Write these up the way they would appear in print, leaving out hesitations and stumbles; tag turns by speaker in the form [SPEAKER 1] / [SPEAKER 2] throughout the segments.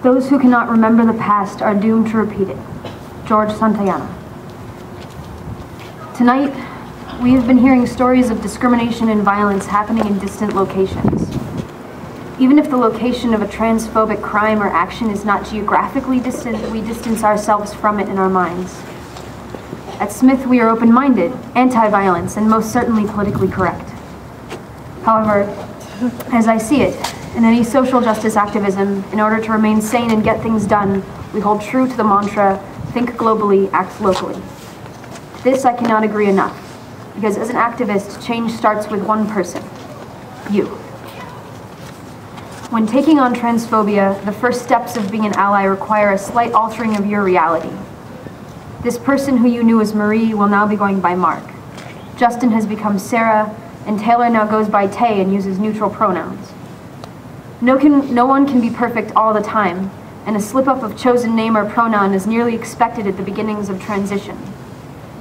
[SPEAKER 1] Those who cannot remember the past are doomed to repeat it. George Santayana. Tonight, we have been hearing stories of discrimination and violence happening in distant locations. Even if the location of a transphobic crime or action is not geographically distant, we distance ourselves from it in our minds. At Smith, we are open-minded, anti-violence, and most certainly politically correct. However, as I see it, in any social justice activism, in order to remain sane and get things done, we hold true to the mantra, think globally, act locally. To this I cannot agree enough, because as an activist, change starts with one person, you. When taking on transphobia, the first steps of being an ally require a slight altering of your reality. This person who you knew as Marie will now be going by Mark. Justin has become Sarah, and Taylor now goes by Tay and uses neutral pronouns. No one can be perfect all the time, and a slip-up of chosen name or pronoun is nearly expected at the beginnings of transition.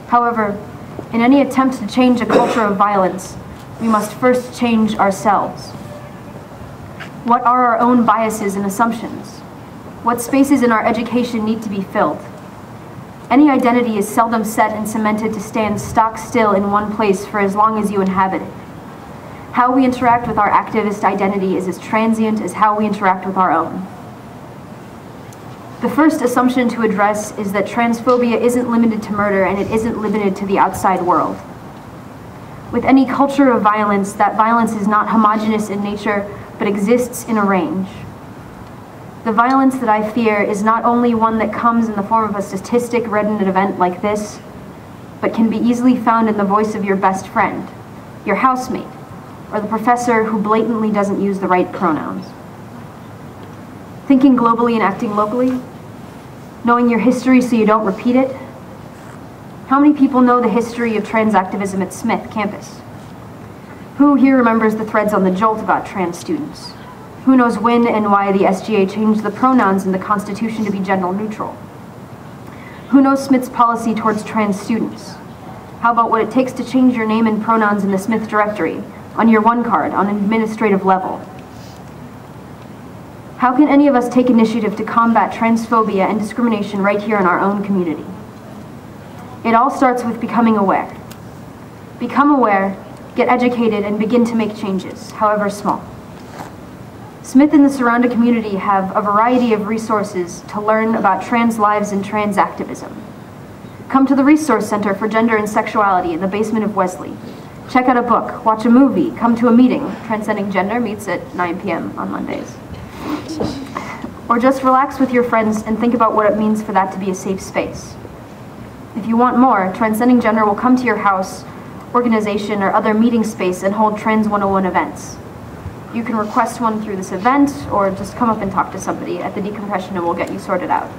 [SPEAKER 1] However, in any attempt to change a culture of violence, we must first change ourselves. What are our own biases and assumptions? What spaces in our education need to be filled? Any identity is seldom set and cemented to stand stock still in one place for as long as you inhabit it. How we interact with our activist identity is as transient as how we interact with our own. The first assumption to address is that transphobia isn't limited to murder and it isn't limited to the outside world. With any culture of violence, that violence is not homogeneous in nature, but exists in a range. The violence that I fear is not only one that comes in the form of a statistic read in an event like this, but can be easily found in the voice of your best friend, your housemate, or the professor who blatantly doesn't use the right pronouns. Thinking globally and acting locally? Knowing your history so you don't repeat it? How many people know the history of trans activism at Smith campus? Who here remembers the threads on the Jolt about trans students? Who knows when and why the SGA changed the pronouns in the Constitution to be gender neutral? Who knows Smith's policy towards trans students? How about what it takes to change your name and pronouns in the Smith directory, on your one card, on an administrative level? How can any of us take initiative to combat transphobia and discrimination right here in our own community? It all starts with becoming aware. Become aware, get educated, and begin to make changes, however small. Smith and the surrounding community have a variety of resources to learn about trans lives and trans activism. Come to the Resource Center for Gender and Sexuality in the basement of Wesley. Check out a book, watch a movie, come to a meeting. Transcending Gender meets at 9 p.m. on Mondays. Or just relax with your friends and think about what it means for that to be a safe space. If you want more, Transcending Gender will come to your house, organization, or other meeting space and hold Trans 101 events. You can request one through this event, or just come up and talk to somebody at the decompression and we'll get you sorted out.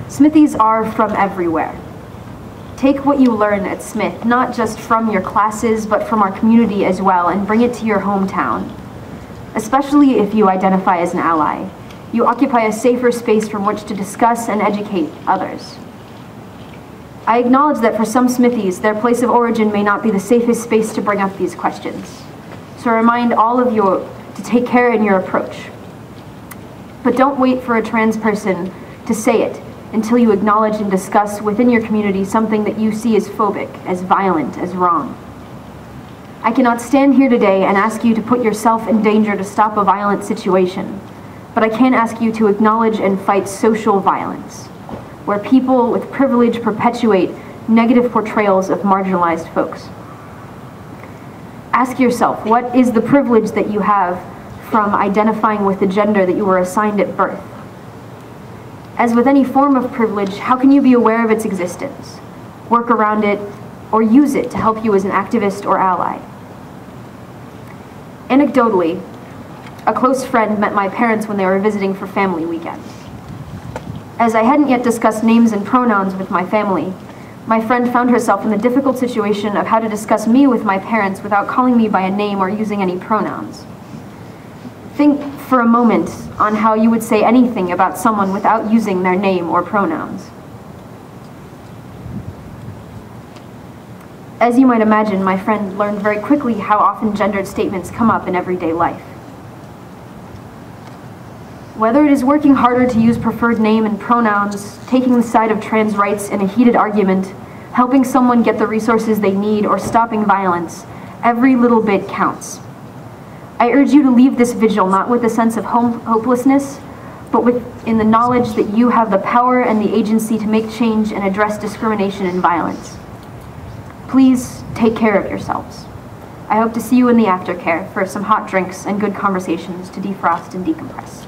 [SPEAKER 1] Smithies are from everywhere. Take what you learn at Smith, not just from your classes, but from our community as well, and bring it to your hometown. Especially if you identify as an ally. You occupy a safer space from which to discuss and educate others. I acknowledge that for some Smithies, their place of origin may not be the safest space to bring up these questions. So I remind all of you to take care in your approach. But don't wait for a trans person to say it until you acknowledge and discuss within your community something that you see as phobic, as violent, as wrong. I cannot stand here today and ask you to put yourself in danger to stop a violent situation, but I can ask you to acknowledge and fight social violence, where people with privilege perpetuate negative portrayals of marginalized folks. Ask yourself, what is the privilege that you have from identifying with the gender that you were assigned at birth? As with any form of privilege, how can you be aware of its existence, work around it, or use it to help you as an activist or ally? Anecdotally, a close friend met my parents when they were visiting for family weekend. As I hadn't yet discussed names and pronouns with my family, my friend found herself in the difficult situation of how to discuss me with my parents without calling me by a name or using any pronouns. Think for a moment on how you would say anything about someone without using their name or pronouns. As you might imagine, my friend learned very quickly how often gendered statements come up in everyday life. Whether it is working harder to use preferred name and pronouns, taking the side of trans rights in a heated argument, helping someone get the resources they need, or stopping violence, every little bit counts. I urge you to leave this vigil not with a sense of hopelessness, but in the knowledge that you have the power and the agency to make change and address discrimination and violence. Please take care of yourselves. I hope to see you in the aftercare for some hot drinks and good conversations to defrost and decompress.